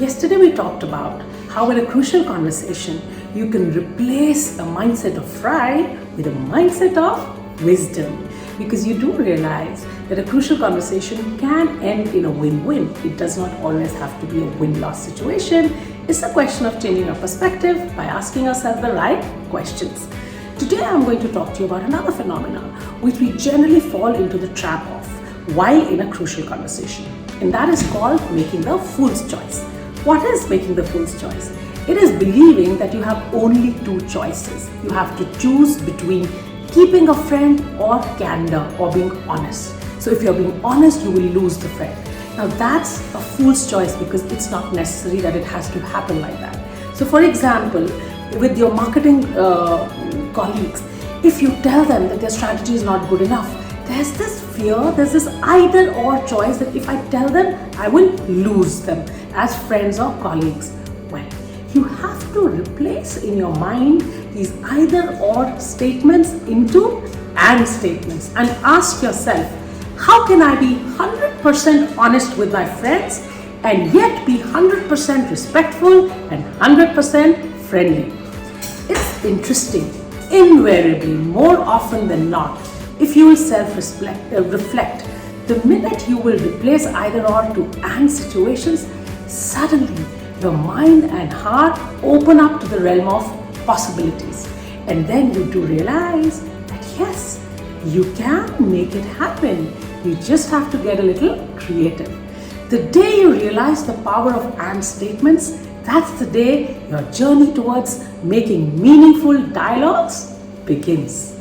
Yesterday we talked about how in a crucial conversation you can replace a mindset of fright with a mindset of wisdom, because you do realize that a crucial conversation can end in a win-win. It does not always have to be a win-loss situation. It's a question of changing our perspective by asking ourselves the right questions. Today I'm going to talk to you about another phenomenon which we generally fall into the trap of while in a crucial conversation, and that is called making the fool's choice. What is making the fool's choice? It is believing that you have only two choices. You have to choose between keeping a friend or candour, or being honest. So if you're being honest, you will lose the friend. Now that's a fool's choice, because it's not necessary that it has to happen like that. So for example, with your marketing colleagues, if you tell them that their strategy is not good enough, there's this fear, there's this either or choice that if I tell them, I will lose them as friends or colleagues. Well, you have to replace in your mind these either or statements into and statements, and ask yourself, how can I be 100% honest with my friends and yet be 100% respectful and 100% friendly? It's interesting, invariably, more often than not, if you will reflect, the minute you will replace either or to and situations, suddenly your mind and heart open up to the realm of possibilities. And then you do realize that yes, you can make it happen. You just have to get a little creative. The day you realize the power of and statements, that's the day your journey towards making meaningful dialogues begins.